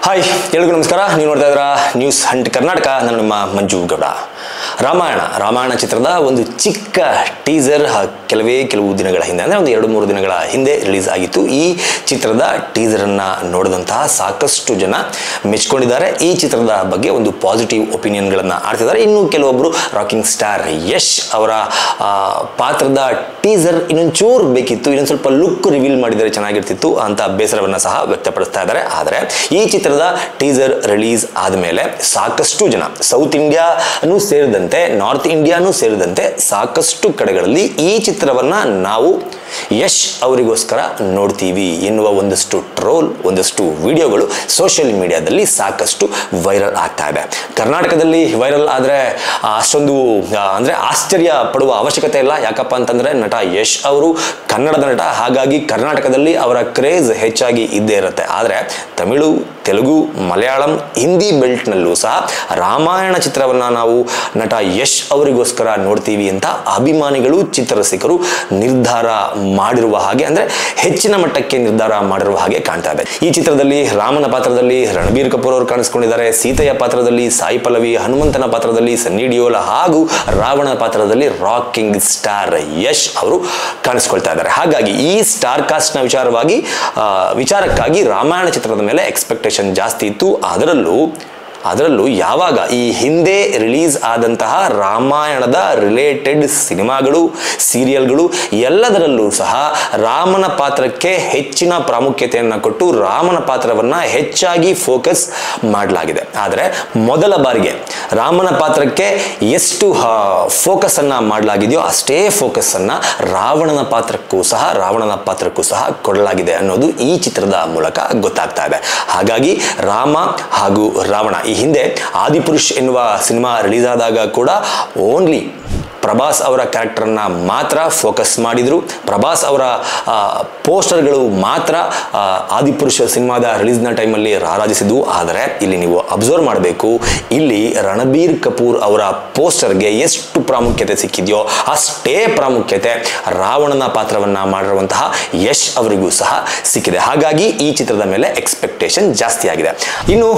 Hi ಎಲ್ರಿಗೂ ನಮಸ್ಕಾರ. ನೀವು ನೋಡ್ತಾ ಇದ್ದೀರಾ ನ್ಯೂಸ್ ಹಂಟ್ ಕರ್ನಾಟಕ. ನಾನು ನಿಮ್ಮ ಮಂಜು ಗೌಡ. ರಾಮಾಯಣ ಚಿತ್ರದ ಒಂದು ಚಿಕ್ಕ ಟೀಸರ್ ಕೆಲವು ದಿನಗಳ ಹಿಂದೆ, ಅಂದರೆ ಒಂದು 2-3 ದಿನಗಳ ಹಿಂದೆ ರಿಲೀಸ್ ಆಗಿತ್ತು. ಈ ಚಿತ್ರದ ಟೀಸರನ್ನು ನೋಡಿದಂತಹ ಸಾಕಷ್ಟು ಜನ ಮೆಚ್ಕೊಂಡಿದ್ದಾರೆ. ಈ ಚಿತ್ರದ ಬಗ್ಗೆ ಒಂದು ಪಾಸಿಟಿವ್ ಒಪಿನಿಯನ್ಗಳನ್ನು ಆಡ್ತಿದ್ದಾರೆ. ಇನ್ನು ಕೆಲವೊಬ್ಬರು ರಾಕಿಂಗ್ ಸ್ಟಾರ್ ಯಶ್ ಅವರ ಪಾತ್ರದ ಟೀಸರ್ ಇನ್ನೊಂಚೂರು ಬೇಕಿತ್ತು, ಇನ್ನೊಂದು ಸ್ವಲ್ಪ ಲುಕ್ ರಿವೀಲ್ ಮಾಡಿದರೆ ಚೆನ್ನಾಗಿರ್ತಿತ್ತು ಅಂತ ಬೇಸರವನ್ನು ಸಹ ವ್ಯಕ್ತಪಡಿಸ್ತಾ ಇದ್ದಾರೆ. ಆದರೆ ಈ ಚಿತ್ರದ ಟೀಸರ್ ರಿಲೀಸ್ ಆದಮೇಲೆ ಸಾಕಷ್ಟು ಜನ ಸೌತ್ ಇಂಡಿಯಾನೂ ಸೇರಿದಂತೆ ನಾರ್ತ್ ಇಂಡಿಯಾನೂ ಸೇರಿದಂತೆ ಸಾಕಷ್ಟು ಕಡೆಗಳಲ್ಲಿ ಈ ಚಿತ್ರವನ್ನು ನಾವು ಯಶ್ ಅವರಿಗೋಸ್ಕರ ನೋಡ್ತೀವಿ ಎನ್ನುವ ಒಂದಷ್ಟು ಟ್ರೋಲ್, ಒಂದಷ್ಟು ವಿಡಿಯೋಗಳು ಸೋಷಿಯಲ್ ಮೀಡಿಯಾದಲ್ಲಿ ಸಾಕಷ್ಟು ವೈರಲ್ ಆಗ್ತಾ ಇದೆ. ಕರ್ನಾಟಕದಲ್ಲಿ ವೈರಲ್ ಆದರೆ ಅಷ್ಟೊಂದು ಅಂದರೆ ಆಶ್ಚರ್ಯ ಪಡುವ ಅವಶ್ಯಕತೆ ಇಲ್ಲ. ಯಾಕಪ್ಪ ಅಂತಂದರೆ ನಟ ಯಶ್ ಅವರು ಕನ್ನಡದ ನಟ, ಹಾಗಾಗಿ ಕರ್ನಾಟಕದಲ್ಲಿ ಅವರ ಕ್ರೇಜ್ ಹೆಚ್ಚಾಗಿ ಇದ್ದೇ ಇರುತ್ತೆ. ಆದರೆ ತಮಿಳು, ತೆಲುಗು, ಮಲಯಾಳಂ, ಹಿಂದಿ ಬೆಲ್ಟ್ನಲ್ಲೂ ಸಹ ರಾಮಾಯಣ ಚಿತ್ರವನ್ನು ನಾವು ನಟ ಯಶ್ ಅವರಿಗೋಸ್ಕರ ನೋಡ್ತೀವಿ ಅಂತ ಅಭಿಮಾನಿಗಳು, ಚಿತ್ರರಸಿಕರು ನಿರ್ಧಾರ ಮಾಡಿರುವ ಹಾಗೆ, ಅಂದರೆ ಹೆಚ್ಚಿನ ಮಟ್ಟಕ್ಕೆ ನಿರ್ಧಾರ ಮಾಡಿರುವ ಹಾಗೆ ಕಾಣ್ತಾ ಇದೆ. ಈ ಚಿತ್ರದಲ್ಲಿ ರಾಮನ ಪಾತ್ರದಲ್ಲಿ ರಣಬೀರ್ ಕಪೂರ್ ಅವರು ಕಾಣಿಸ್ಕೊಂಡಿದ್ದಾರೆ. ಸೀತೆಯ ಪಾತ್ರದಲ್ಲಿ ಸಾಯಿ ಪಲ್ಲವಿ, ಹನುಮಂತನ ಪಾತ್ರದಲ್ಲಿ ಸನ್ನಿ ಡಿಯೋಲ್ ಹಾಗೂ ರಾವಣ ಪಾತ್ರದಲ್ಲಿ ರಾಕಿಂಗ್ ಸ್ಟಾರ್ ಯಶ್ ಅವರು ಕಾಣಿಸ್ಕೊಳ್ತಾ ಇದ್ದಾರೆ. ಹಾಗಾಗಿ ಈ ಸ್ಟಾರ್ ಕಾಸ್ಟ್ನ ವಿಚಾರಕ್ಕಾಗಿ ರಾಮಾಯಣ ಚಿತ್ರದ ಮೇಲೆ ಎಕ್ಸ್ಪೆಕ್ಟೇಷನ್ ಜಾಸ್ತಿ ಇತ್ತು. ಅದರಲ್ಲೂ ಯಾವಾಗ ಈ ಹಿಂದೆ ರಿಲೀಸ್ ಆದಂತಹ ರಾಮಾಯಣದ ರಿಲೇಟೆಡ್ ಸಿನಿಮಾಗಳು, ಸೀರಿಯಲ್ಗಳು ಎಲ್ಲದರಲ್ಲೂ ಸಹ ರಾಮನ ಪಾತ್ರಕ್ಕೆ ಹೆಚ್ಚಿನ ಪ್ರಾಮುಖ್ಯತೆಯನ್ನು ಕೊಟ್ಟು ರಾಮನ ಪಾತ್ರವನ್ನು ಹೆಚ್ಚಾಗಿ ಫೋಕಸ್ ಮಾಡಲಾಗಿದೆ. ಆದರೆ ಮೊದಲ ಬಾರಿಗೆ ರಾಮನ ಪಾತ್ರಕ್ಕೆ ಎಷ್ಟು ಫೋಕಸನ್ನು ಮಾಡಲಾಗಿದೆಯೋ ಅಷ್ಟೇ ಫೋಕಸನ್ನು ರಾವಣನ ಪಾತ್ರಕ್ಕೂ ಸಹ ಕೊಡಲಾಗಿದೆ ಅನ್ನೋದು ಈ ಚಿತ್ರದ ಮೂಲಕ ಗೊತ್ತಾಗ್ತಾ ಇದೆ. ಹಾಗಾಗಿ ರಾಮ ಹಾಗೂ ರಾವಣ, ಈ ಹಿಂದೆ ಆದಿಪುರುಷ್ ಎನ್ನುವ ಸಿನಿಮಾ ರಿಲೀಸ್ ಆದಾಗ ಕೂಡ ಓನ್ಲಿ ಪ್ರಭಾಸ್ ಅವರ ಕ್ಯಾರೆಕ್ಟರನ್ನು ಮಾತ್ರ ಫೋಕಸ್ ಮಾಡಿದರು. ಪ್ರಭಾಸ್ ಅವರ ಪೋಸ್ಟರ್ಗಳು ಮಾತ್ರ ಆದಿಪುರುಷ ಸಿನಿಮಾದ ರಿಲೀಸ್ನ ಟೈಮಲ್ಲಿ ರಾರಾಜಿಸಿದ್ವು. ಆದರೆ ಇಲ್ಲಿ ನೀವು ಅಬ್ಸರ್ವ್ ಮಾಡಬೇಕು, ಇಲ್ಲಿ ರಣಬೀರ್ ಕಪೂರ್ ಅವರ ಪೋಸ್ಟರ್ಗೆ ಎಷ್ಟು ಪ್ರಾಮುಖ್ಯತೆ ಸಿಕ್ಕಿದೆಯೋ ಅಷ್ಟೇ ಪ್ರಾಮುಖ್ಯತೆ ರಾವಣನ ಪಾತ್ರವನ್ನು ಮಾಡಿರುವಂತಹ ಯಶ್ ಅವರಿಗೂ ಸಹ ಸಿಕ್ಕಿದೆ. ಹಾಗಾಗಿ ಈ ಚಿತ್ರದ ಮೇಲೆ ಎಕ್ಸ್ಪೆಕ್ಟೇಷನ್ ಜಾಸ್ತಿ ಆಗಿದೆ. ಇನ್ನು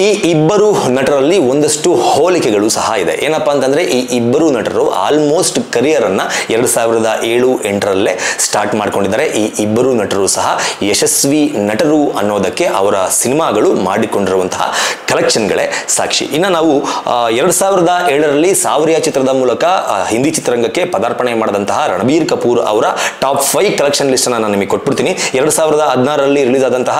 ಈ ಇಬ್ಬರು ನಟರಲ್ಲಿ ಒಂದಷ್ಟು ಹೋಲಿಕೆಗಳು ಸಹ ಇದೆ. ಏನಪ್ಪಾ ಅಂತಂದರೆ ಈ ಇಬ್ಬರು ನಟರು ಆಲ್ಮೋಸ್ಟ್ ಕರಿಯರನ್ನು 2007-8 ಸ್ಟಾರ್ಟ್ ಮಾಡ್ಕೊಂಡಿದ್ದಾರೆ. ಈ ಇಬ್ಬರು ನಟರು ಸಹ ಯಶಸ್ವಿ ನಟರು ಅನ್ನೋದಕ್ಕೆ ಅವರ ಸಿನಿಮಾಗಳು ಮಾಡಿಕೊಂಡಿರುವಂತಹ ಕಲೆಕ್ಷನ್ಗಳೇ ಸಾಕ್ಷಿ. ಇನ್ನು ನಾವು 2007 ಸಾವರಿಯಾ ಚಿತ್ರದ ಮೂಲಕ ಹಿಂದಿ ಚಿತ್ರರಂಗಕ್ಕೆ ಪದಾರ್ಪಣೆ ಮಾಡಿದಂತಹ ರಣಬೀರ್ ಕಪೂರ್ ಅವರ ಟಾಪ್ 5 ಕಲೆಕ್ಷನ್ ಲಿಸ್ಟ್ ನಾನು ನಿಮಗೆ ಕೊಟ್ಬಿಡ್ತೀನಿ. 2016 ರಿಲೀಸ್ ಆದಂತಹ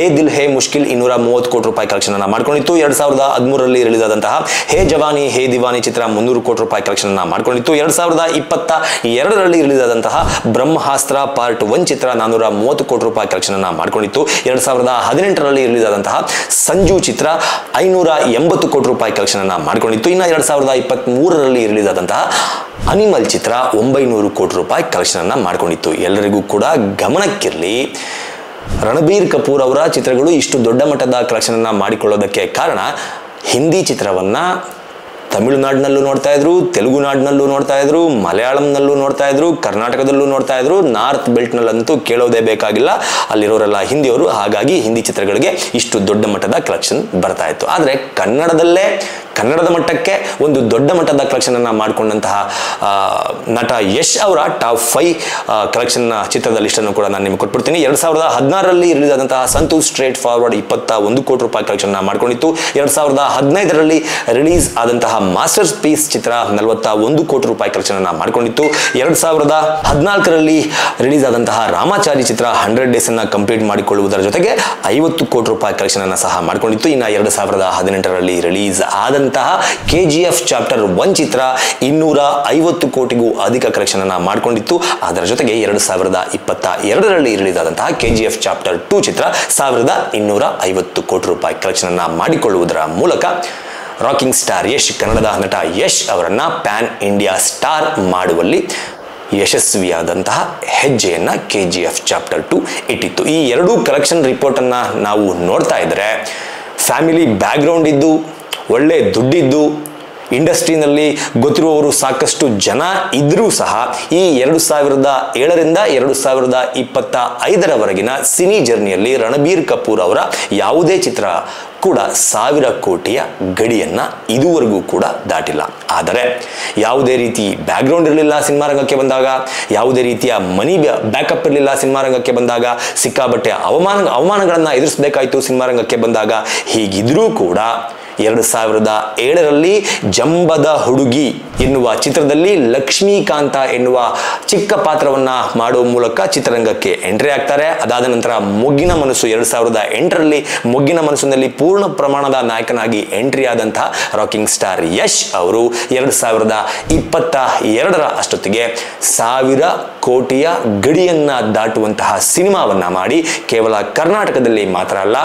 ಎ ದಿಲ್ ಹೇ ಮುಷ್ಕಿಲ್ 230 ಕೋಟಿ ರೂಪಾಯಿ ಕಲೆಕ್ಷನ್ ಅನ್ನು ಮಾಡ್ಕೊಂಡಿತ್ತು. 2013 ರಿಲೀಸ್ ಆದಂತಹ ಹೇ ಜವಾನಿ ಹೇ ದಿವಾನಿ ಚಿತ್ರ 300 ಕೋಟಿ ರೂಪಾಯಿ ಕಲೆಕ್ಷನ್ ಅನ್ನು ಮಾಡ್ಕೊಂಡಿತ್ತು. 2022 ರಿಲೀಸ್ ಆದಂತಹ ಬ್ರಹ್ಮಾಸ್ತ್ರ ಪಾರ್ಟ್ 1 ಚಿತ್ರ 430 ಕೋಟಿ ರೂಪಾಯಿ ಕಲೆಕ್ಷನ್ ಅನ್ನು ಮಾಡ್ಕೊಂಡಿತ್ತು. 2018 ರಿಲೀಸ್ ಆದಂತಹ ಸಂಜು ಚಿತ್ರ 580 ಕೋಟಿ ರೂಪಾಯಿ ಕಲೆಕ್ಷನ್ ಅನ್ನು ಮಾಡ್ಕೊಂಡಿತ್ತು. ಇನ್ನು 2023 ರಿಲೀಸ್ ಆದಂತಹ ಅನಿಮಲ್ ಚಿತ್ರ 900 ಕೋಟಿ ರೂಪಾಯಿ ಕಲೆಕ್ಷನ್ ಅನ್ನು ಮಾಡ್ಕೊಂಡಿತ್ತು. ಎಲ್ಲರಿಗೂ ಕೂಡ ಗಮನಕ್ಕಿರಲಿ, ರಣಬೀರ್ ಕಪೂರ್ ಅವರ ಚಿತ್ರಗಳು ಇಷ್ಟು ದೊಡ್ಡ ಮಟ್ಟದ ಕಲೆಕ್ಷನ್ ಅನ್ನು ಮಾಡಿಕೊಳ್ಳೋದಕ್ಕೆ ಕಾರಣ ಹಿಂದಿ ಚಿತ್ರವನ್ನು ತಮಿಳುನಾಡಿನಲ್ಲೂ ನೋಡ್ತಾ ಇದ್ರು, ತೆಲುಗು ನಾಡಿನಲ್ಲೂ ನೋಡ್ತಾ ಇದ್ರು, ಮಲಯಾಳಂನಲ್ಲೂ ನೋಡ್ತಾ ಇದ್ರು, ಕರ್ನಾಟಕದಲ್ಲೂ ನೋಡ್ತಾ ಇದ್ರು. ನಾರ್ತ್ ಬೆಲ್ಟ್ನಲ್ಲಂತೂ ಕೇಳೋದೇ ಬೇಕಾಗಿಲ್ಲ, ಅಲ್ಲಿರೋರೆಲ್ಲ ಹಿಂದಿಯವರು. ಹಾಗಾಗಿ ಹಿಂದಿ ಚಿತ್ರಗಳಿಗೆ ಇಷ್ಟು ದೊಡ್ಡ ಮಟ್ಟದ ಕಲೆಕ್ಷನ್ ಬರ್ತಾ ಇತ್ತು. ಆದರೆ ಕನ್ನಡದ ಮಟ್ಟಕ್ಕೆ ಒಂದು ದೊಡ್ಡ ಮಟ್ಟದ ಕಲೆಕ್ಷನ್ ಅನ್ನು ಮಾಡಿಕೊಂಡಂತಹ ನಟ ಯಶ್ ಅವರ ಟಾಪ್ 5 ಕಲೆಕ್ಷನ್ ಚಿತ್ರದ ಲಿಸ್ಟನ್ನು ಕೂಡ ನಾನು ನಿಮಗೆ ಕೊಟ್ಬಿಡ್ತೀನಿ. 2016 ರಿಲೀಸ್ ಆದಂತಹ ಸಂತೋಷ್ ಸ್ಟ್ರೇಟ್ ಫಾರ್ವರ್ಡ್ 21 ಕೋಟಿ ರೂಪಾಯಿ ಕಲೆಕ್ಷನ್ ಮಾಡ್ಕೊಂಡಿತ್ತು. 2015 ರಿಲೀಸ್ ಆದಂತಹ ಮಾಸ್ಟರ್ ಪೀಸ್ ಚಿತ್ರ 41 ಕೋಟಿ ರೂಪಾಯಿ ಕಲೆಕ್ಷನ್ ಅನ್ನು ಮಾಡ್ಕೊಂಡಿತ್ತು. 2014 ರಿಲೀಸ್ ಆದಂತಹ ರಾಮಾಚಾರಿ ಚಿತ್ರ 100 ಡೇಸ್ ಅನ್ನು ಕಂಪ್ಲೀಟ್ ಮಾಡಿಕೊಳ್ಳುವುದರ ಜೊತೆಗೆ 50 ಕೋಟಿ ರೂಪಾಯಿ ಕಲೆಕ್ಷನ್ ಅನ್ನು ಸಹ ಮಾಡ್ಕೊಂಡಿತ್ತು. ಇನ್ನು 2018 ರಿಲೀಸ್ ಆದಂತಹ KGF ಚಾಪ್ಟರ್ 1 ಚಿತ್ರ 250 ಕೋಟಿಗೂ ಅಧಿಕ ಕಲೆಕ್ಷನ್ ಅನ್ನು ಮಾಡ್ಕೊಂಡಿತ್ತು. ಅದರ ಜೊತೆಗೆ 2022 ರಿಲೀಸ್ ಆದಂತಹ KGF ಚಾಪ್ಟರ್ 2 ಚಿತ್ರ 1250 ಕೋಟಿ ರೂಪಾಯಿ ಕಲೆಕ್ಷನ್ ಅನ್ನು ಮಾಡಿಕೊಳ್ಳುವುದರ ಮೂಲಕ ರಾಕಿಂಗ್ ಸ್ಟಾರ್ ಯಶ್, ಕನ್ನಡದ ನಟ ಯಶ್ ಅವರನ್ನು ಪ್ಯಾನ್ ಇಂಡಿಯಾ ಸ್ಟಾರ್ ಮಾಡುವಲ್ಲಿ ಯಶಸ್ವಿಯಾದಂತಹ ಹೆಜ್ಜೆಯನ್ನು KGF ಚಾಪ್ಟರ್ 2 ಇಟ್ಟಿತ್ತು. ಈ ಎರಡೂ ಕಲೆಕ್ಷನ್ ರಿಪೋರ್ಟನ್ನು ನಾವು ನೋಡ್ತಾ ಇದ್ದರೆ ಫ್ಯಾಮಿಲಿ ಬ್ಯಾಕ್ಗ್ರೌಂಡ್ ಇದ್ದು, ಒಳ್ಳೆ ದುಡ್ಡಿದ್ದು, ಇಂಡಸ್ಟ್ರಿನಲ್ಲಿ ಗೊತ್ತಿರುವವರು ಸಾಕಷ್ಟು ಜನ ಇದ್ರೂ ಸಹ ಈ 2007ರಿಂದ 2025ರವರೆಗಿನ ಸಿನಿ ಜರ್ನಿಯಲ್ಲಿ ರಣಬೀರ್ ಕಪೂರ್ ಅವರ ಯಾವುದೇ ಚಿತ್ರ ಕೂಡ 1000 ಕೋಟಿಯ ಗಡಿಯನ್ನ ಇದುವರೆಗೂ ಕೂಡ ದಾಟಿಲ್ಲ. ಆದರೆ ಯಾವುದೇ ರೀತಿ ಬ್ಯಾಕ್ಗ್ರೌಂಡ್ ಇರಲಿಲ್ಲ ಸಿನಿಮಾ ರಂಗಕ್ಕೆ ಬಂದಾಗ, ಯಾವುದೇ ರೀತಿಯ ಮನಿ ಬ್ಯಾಕಪ್ ಇರಲಿಲ್ಲ ಸಿನಿಮಾ ರಂಗಕ್ಕೆ ಬಂದಾಗ, ಸಿಕ್ಕಾಬಟ್ಟೆ ಅವಮಾನಗಳನ್ನು ಎದುರಿಸಬೇಕಾಯಿತು ಸಿನಿಮಾ ರಂಗಕ್ಕೆ ಬಂದಾಗ. ಹೀಗಿದ್ರೂ ಕೂಡ 2007ರಲ್ಲಿ ಜಂಬದ ಹುಡುಗಿ ಎನ್ನುವ ಚಿತ್ರದಲ್ಲಿ ಲಕ್ಷ್ಮೀಕಾಂತ ಎನ್ನುವ ಚಿಕ್ಕ ಪಾತ್ರವನ್ನ ಮಾಡುವ ಮೂಲಕ ಚಿತ್ರರಂಗಕ್ಕೆ ಎಂಟ್ರಿ ಆಗ್ತಾರೆ. ಅದಾದ ನಂತರ ಮೊಗ್ಗಿನ ಮನಸ್ಸು 2008ರಲ್ಲಿ ಮೊಗ್ಗಿನ ಮನಸ್ಸಿನಲ್ಲಿ ಪೂರ್ಣ ಪ್ರಮಾಣದ ನಾಯಕನಾಗಿ ಎಂಟ್ರಿ ಆದಂತಹ ರಾಕಿಂಗ್ ಸ್ಟಾರ್ ಯಶ್ ಅವರು 2022ರ ಅಷ್ಟೊತ್ತಿಗೆ 1000 ಕೋಟಿಯ ಗಡಿಯನ್ನ ದಾಟುವಂತಹ ಸಿನಿಮಾವನ್ನ ಮಾಡಿ ಕೇವಲ ಕರ್ನಾಟಕದಲ್ಲಿ ಮಾತ್ರ ಅಲ್ಲ,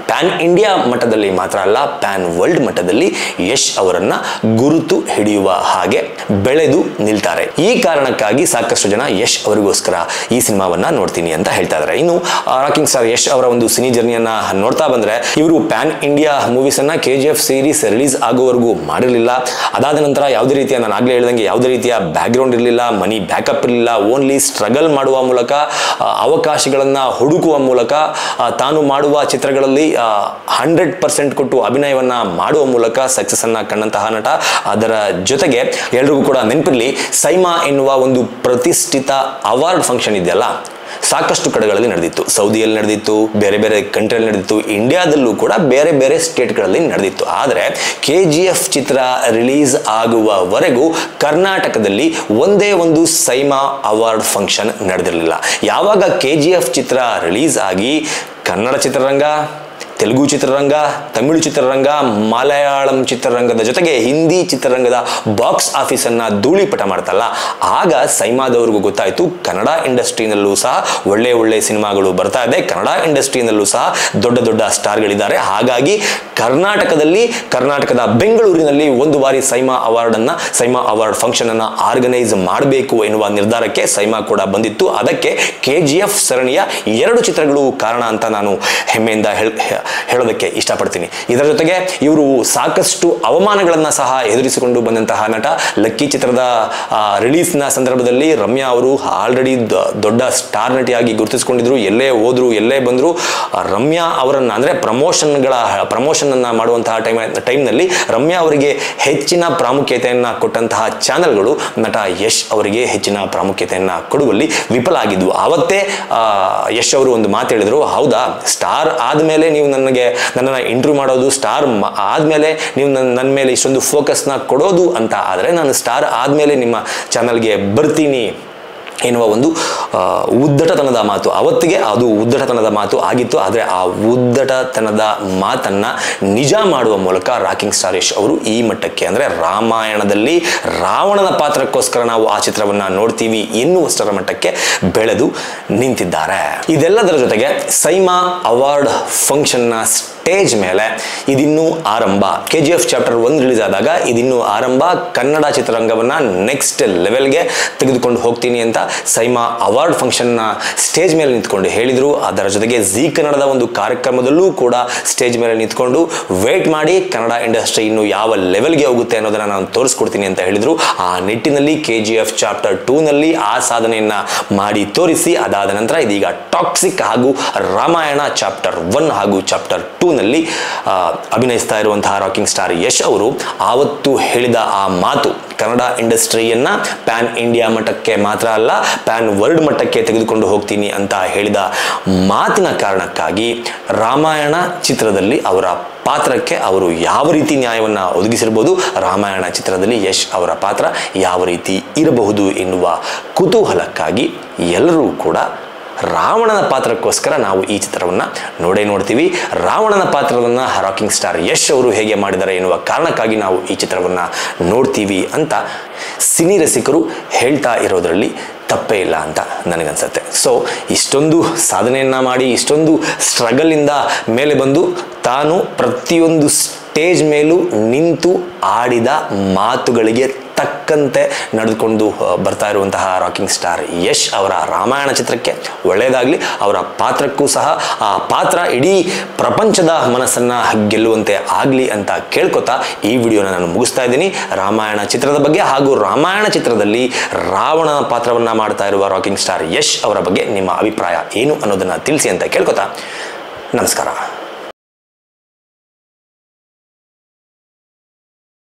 ಪ್ಯಾನ್ ಇಂಡಿಯಾ ಮಟ್ಟದಲ್ಲಿ ಮಾತ್ರ ಅಲ್ಲ, ಪ್ಯಾನ್ ವರ್ಲ್ಡ್ ಮಟ್ಟದಲ್ಲಿ ಯಶ್ ಅವರನ್ನ ಗುರುತು ಹಿಡಿಯುವ ಹಾಗೆ ಬೆಳೆದು ನಿಲ್ತಾರೆ. ಈ ಕಾರಣಕ್ಕಾಗಿ ಸಾಕಷ್ಟು ಜನ ಯಶ್ ಅವರಿಗೋಸ್ಕರ ಈ ಸಿನಿಮಾವನ್ನ ನೋಡ್ತೀನಿ ಅಂತ ಹೇಳ್ತಾ ಇದ್ದಾರೆ. ಇನ್ನು ರಾಕಿಂಗ್ ಸ್ಟಾರ್ ಯಶ್ ಅವರ ಒಂದು ಸಿನಿ ಜರ್ನಿಯನ್ನ ನೋಡ್ತಾ ಬಂದ್ರೆ, ಇವರು ಪ್ಯಾನ್ ಇಂಡಿಯಾ ಮೂವೀಸ್ ಅನ್ನ KGF ಸೀರೀಸ್ ರಿಲೀಸ್ ಆಗುವವರೆಗೂ ಮಾಡಿರಲಿಲ್ಲ. ಅದಾದ ನಂತರ ಯಾವುದೇ ರೀತಿಯ, ನಾನು ಆಗ್ಲೇ ಹೇಳಿದಂಗೆ, ಯಾವುದೇ ರೀತಿಯ ಬ್ಯಾಕ್ಗ್ರೌಂಡ್ ಇರಲಿಲ್ಲ, ಮನಿ ಬ್ಯಾಕಪ್ ಇರಲಿಲ್ಲ. ಓನ್ಲಿ ಸ್ಟ್ರಗಲ್ ಮಾಡುವ ಮೂಲಕ, ಅವಕಾಶಗಳನ್ನ ಹುಡುಕುವ ಮೂಲಕ, ತಾನು ಮಾಡುವ ಚಿತ್ರಗಳಲ್ಲಿ 100% ಕೊಟ್ಟು ಅಭಿನಯವನ್ನ ಮಾಡುವ ಮೂಲಕ ಸಕ್ಸಸ್ ಅನ್ನ ಕಂಡಂತಹ ನಟ. ಅದರ ಜೊತೆಗೆ ಎಲ್ರಿಗೂ ಕೂಡ ನೆನಪಿರಲಿ, ಸೈಮಾ ಎನ್ನುವ ಒಂದು ಪ್ರತಿಷ್ಠಿತ ಅವಾರ್ಡ್ ಫಂಕ್ಷನ್ ಇದೆಯಲ್ಲ, ಸಾಕಷ್ಟು ಕಡೆಗಳಲ್ಲಿ ನಡೆದಿತ್ತು. ಸೌದಿಯಲ್ಲಿ ನಡೆದಿತ್ತು, ಬೇರೆ ಬೇರೆ ಕಂಟ್ರಿಯಲ್ಲಿ ನಡೆದಿತ್ತು, ಇಂಡಿಯಾದಲ್ಲೂ ಕೂಡ ಬೇರೆ ಬೇರೆ ಸ್ಟೇಟ್ಗಳಲ್ಲಿ ನಡೆದಿತ್ತು. ಆದರೆ KGF ಚಿತ್ರ ರಿಲೀಸ್ ಆಗುವವರೆಗೂ ಕರ್ನಾಟಕದಲ್ಲಿ ಒಂದೇ ಒಂದು ಸೈಮಾ ಅವಾರ್ಡ್ ಫಂಕ್ಷನ್ ನಡೆದಿರಲಿಲ್ಲ. ಯಾವಾಗ KGF ಚಿತ್ರ ರಿಲೀಸ್ ಆಗಿ ಕನ್ನಡ ಚಿತ್ರರಂಗ, ತೆಲುಗು ಚಿತ್ರರಂಗ, ತಮಿಳು ಚಿತ್ರರಂಗ, ಮಲಯಾಳಂ ಚಿತ್ರರಂಗದ ಜೊತೆಗೆ ಹಿಂದಿ ಚಿತ್ರರಂಗದ ಬಾಕ್ಸ್ ಆಫೀಸನ್ನು ಧೂಳಿಪಟ ಮಾಡ್ತಲ್ಲ, ಆಗ ಸೈಮಾದವ್ರಿಗೂ ಗೊತ್ತಾಯಿತು ಕನ್ನಡ ಇಂಡಸ್ಟ್ರಿನಲ್ಲೂ ಸಹ ಒಳ್ಳೆ ಸಿನಿಮಾಗಳು ಬರ್ತಾ ಇದೆ, ಕನ್ನಡ ಇಂಡಸ್ಟ್ರಿನಲ್ಲೂ ಸಹ ದೊಡ್ಡ ದೊಡ್ಡ ಸ್ಟಾರ್ಗಳಿದ್ದಾರೆ. ಹಾಗಾಗಿ ಕರ್ನಾಟಕದ ಬೆಂಗಳೂರಿನಲ್ಲಿ ಒಂದು ಬಾರಿ ಸೈಮಾ ಅವಾರ್ಡ್ ಫಂಕ್ಷನ್ ಅನ್ನು ಆರ್ಗನೈಸ್ ಮಾಡಬೇಕು ಎನ್ನುವ ನಿರ್ಧಾರಕ್ಕೆ ಸೈಮಾ ಕೂಡ ಬಂದಿತ್ತು. ಅದಕ್ಕೆ KGF ಸರಣಿಯ 2 ಚಿತ್ರಗಳು ಕಾರಣ ಅಂತ ನಾನು ಹೆಮ್ಮೆಯಿಂದ ಹೇಳೋದಕ್ಕೆ ಇಷ್ಟಪಡ್ತೀನಿ. ಇದರ ಜೊತೆಗೆ ಇವರು ಸಾಕಷ್ಟು ಅವಮಾನಗಳನ್ನು ಸಹ ಎದುರಿಸಿಕೊಂಡು ಬಂದಂತಹ ನಟ. ಲಕ್ಕಿ ಚಿತ್ರದ ರಿಲೀಸ್ನ ಸಂದರ್ಭದಲ್ಲಿ ರಮ್ಯಾ ಅವರು ಆಲ್ರೆಡಿ ದೊಡ್ಡ ಸ್ಟಾರ್ ನಟಿಯಾಗಿ ಗುರುತಿಸಿಕೊಂಡಿದ್ರು. ಎಲ್ಲೇ ಹೋದ್ರು, ಎಲ್ಲೇ ಬಂದ್ರು, ರಮ್ಯಾ ಅವರನ್ನ, ಅಂದರೆ ಪ್ರಮೋಷನ್ ಅನ್ನ ಮಾಡುವಂತಹ ಟೈಮ್ನಲ್ಲಿ ರಮ್ಯಾ ಅವರಿಗೆ ಹೆಚ್ಚಿನ ಪ್ರಾಮುಖ್ಯತೆಯನ್ನ ಕೊಟ್ಟಂತಹ ಚಾನೆಲ್ಗಳು ನಟ ಯಶ್ ಅವರಿಗೆ ಹೆಚ್ಚಿನ ಪ್ರಾಮುಖ್ಯತೆಯನ್ನ ಕೊಡುವಲ್ಲಿ ವಿಫಲ ಆಗಿದ್ವು. ಆವತ್ತೇ ಯಶ್ ಅವರು ಒಂದು ಮಾತು ಹೇಳಿದ್ರು, ಹೌದಾ, ಸ್ಟಾರ್ ಆದಮೇಲೆ ನೀವು ನನ್ನನ್ನು ಇಂಟರ್ವ್ಯೂ ಮಾಡೋದು, ಸ್ಟಾರ್ ಆದಮೇಲೆ ನೀವು ನನ್ನ ಮೇಲೆ ಇಷ್ಟೊಂದು ಫೋಕಸ್ನ ಕೊಡೋದು ಅಂತ ಆದರೆ, ನಾನು ಸ್ಟಾರ್ ಆದಮೇಲೆ ನಿಮ್ಮ ಚಾನಲ್ಗೆ ಬರ್ತೀನಿ ಎನ್ನುವ ಒಂದು ಉದ್ದಟತನದ ಮಾತು. ಅವತ್ತಿಗೆ ಅದು ಉದ್ದಟತನದ ಮಾತು ಆಗಿತ್ತು. ಆದರೆ ಆ ಉದ್ದಟತನದ ಮಾತನ್ನ ನಿಜ ಮಾಡುವ ಮೂಲಕ ರಾಕಿಂಗ್ ಸ್ಟಾರ್ ಯಶ್ ಅವರು ಈ ಮಟ್ಟಕ್ಕೆ, ಅಂದರೆ ರಾಮಾಯಣದಲ್ಲಿ ರಾವಣನ ಪಾತ್ರಕ್ಕೋಸ್ಕರ ನಾವು ಆ ಚಿತ್ರವನ್ನ ನೋಡ್ತೀವಿ ಎನ್ನುವಷ್ಟರ ಮಟ್ಟಕ್ಕೆ ಬೆಳೆದು ನಿಂತಿದ್ದಾರೆ. ಇದೆಲ್ಲದರ ಜೊತೆಗೆ ಸೈಮಾ ಅವಾರ್ಡ್ ಫಂಕ್ಷನ್ನ ಸ್ಟೇಜ್ ಮೇಲೆ ಇದಿನ್ನೂ ಆರಂಭ. KGF ಚಾಪ್ಟರ್ 1 ರಿಲೀಸ್ ಆದಾಗ ಇದಿನ್ನೂ ಆರಂಭ, ಕನ್ನಡ ಚಿತ್ರರಂಗವನ್ನ ನೆಕ್ಸ್ಟ್ ಲೆವೆಲ್ಗೆ ತೆಗೆದುಕೊಂಡು ಹೋಗ್ತೀನಿ ಅಂತ ಸೈಮಾ ಅವಾರ್ಡ್ ಫಂಕ್ಷನ್ನ ಸ್ಟೇಜ್ ಮೇಲೆ ನಿಂತ್ಕೊಂಡು ಹೇಳಿದ್ರು. ಅದರ ಜೊತೆಗೆ ಜೀ ಕನ್ನಡದ ಒಂದು ಕಾರ್ಯಕ್ರಮದಲ್ಲೂ ಕೂಡ ಸ್ಟೇಜ್ ಮೇಲೆ ನಿಂತ್ಕೊಂಡು ವೇಟ್ ಮಾಡಿ, ಕನ್ನಡ ಇಂಡಸ್ಟ್ರಿ ಇನ್ನು ಯಾವ ಲೆವೆಲ್ಗೆ ಹೋಗುತ್ತೆ ಅನ್ನೋದನ್ನ ನಾನು ತೋರಿಸ್ಕೊಡ್ತೀನಿ ಅಂತ ಹೇಳಿದ್ರು. ಆ ನಿಟ್ಟಿನಲ್ಲಿ KGF ಚಾಪ್ಟರ್ 2ನಲ್ಲಿ ಆ ಸಾಧನೆಯನ್ನ ಮಾಡಿ ತೋರಿಸಿ, ಅದಾದ ನಂತರ ಇದೀಗ ಟಾಕ್ಸಿಕ್ ಹಾಗೂ ರಾಮಾಯಣ ಚಾಪ್ಟರ್ 1 ಹಾಗೂ ಚಾಪ್ಟರ್ 2ನಲ್ಲಿ ಅಭಿನಯಿಸ್ತಾ ಇರುವಂತಹ ರಾಕಿಂಗ್ ಸ್ಟಾರ್ ಯಶ್ ಅವರು ಆವತ್ತು ಹೇಳಿದ ಆ ಮಾತು, ಕನ್ನಡ ಇಂಡಸ್ಟ್ರಿಯನ್ನ ಪ್ಯಾನ್ ಇಂಡಿಯಾ ಮಟ್ಟಕ್ಕೆ ಮಾತ್ರ ಅಲ್ಲ, ಪ್ಯಾನ್ ವರ್ಲ್ಡ್ ಮಟ್ಟಕ್ಕೆ ತೆಗೆದುಕೊಂಡು ಹೋಗ್ತೀನಿ ಅಂತ ಹೇಳಿದ ಮಾತಿನ ಕಾರಣಕ್ಕಾಗಿ ರಾಮಾಯಣ ಚಿತ್ರದಲ್ಲಿ ಅವರ ಪಾತ್ರಕ್ಕೆ ಅವರು ಯಾವ ರೀತಿ ನ್ಯಾಯವನ್ನು ಒದಗಿಸಿರಬಹುದು, ರಾಮಾಯಣ ಚಿತ್ರದಲ್ಲಿ ಯಶ್ ಅವರ ಪಾತ್ರ ಯಾವ ರೀತಿ ಇರಬಹುದು ಎನ್ನುವ ಕುತೂಹಲಕ್ಕಾಗಿ ಎಲ್ಲರೂ ಕೂಡ ರಾವಣನ ಪಾತ್ರಕ್ಕೋಸ್ಕರ ನಾವು ಈ ಚಿತ್ರವನ್ನು ನೋಡ್ತೀವಿ. ರಾವಣನ ಪಾತ್ರವನ್ನು ರಾಕಿಂಗ್ ಸ್ಟಾರ್ ಯಶ್ ಅವರು ಹೇಗೆ ಮಾಡಿದ್ದಾರೆ ಎನ್ನುವ ಕಾರಣಕ್ಕಾಗಿ ನಾವು ಈ ಚಿತ್ರವನ್ನು ನೋಡ್ತೀವಿ ಅಂತ ಸಿನಿ ರಸಿಕರು ಹೇಳ್ತಾ ಇರೋದರಲ್ಲಿ ತಪ್ಪೇ ಇಲ್ಲ ಅಂತ ನನಗನ್ಸುತ್ತೆ. ಸೊ ಇಷ್ಟೊಂದು ಸಾಧನೆಯನ್ನು ಮಾಡಿ, ಇಷ್ಟೊಂದು ಸ್ಟ್ರಗಲಿಂದ ಮೇಲೆ ಬಂದು, ತಾನು ಪ್ರತಿಯೊಂದು ಸ್ಟೇಜ್ ಮೇಲೂ ನಿಂತು ಆಡಿದ ಮಾತುಗಳಿಗೆ ತಕ್ಕಂತೆ ನಡೆದುಕೊಂಡು ಬರ್ತಾ ಇರುವಂತಹ ರಾಕಿಂಗ್ ಸ್ಟಾರ್ ಯಶ್ ಅವರ ರಾಮಾಯಣ ಚಿತ್ರಕ್ಕೆ ಒಳ್ಳೆಯದಾಗಲಿ. ಅವರ ಪಾತ್ರಕ್ಕೂ ಸಹ ಆ ಪಾತ್ರ ಇಡೀ ಪ್ರಪಂಚದ ಮನಸ್ಸನ್ನು ಗೆಲ್ಲುವಂತೆ ಆಗಲಿ ಅಂತ ಕೇಳ್ಕೊತಾ ಈ ವಿಡಿಯೋನ ನಾನು ಮುಗಿಸ್ತಾ ಇದ್ದೀನಿ. ರಾಮಾಯಣ ಚಿತ್ರದ ಬಗ್ಗೆ ಹಾಗೂ ರಾಮಾಯಣ ಚಿತ್ರದಲ್ಲಿ ರಾವಣ ಪಾತ್ರವನ್ನು ಮಾಡ್ತಾ ಇರುವ ರಾಕಿಂಗ್ ಸ್ಟಾರ್ ಯಶ್ ಅವರ ಬಗ್ಗೆ ನಿಮ್ಮ ಅಭಿಪ್ರಾಯ ಏನು ಅನ್ನೋದನ್ನು ತಿಳಿಸಿ ಅಂತ ಕೇಳ್ಕೊತಾ ನಮಸ್ಕಾರ.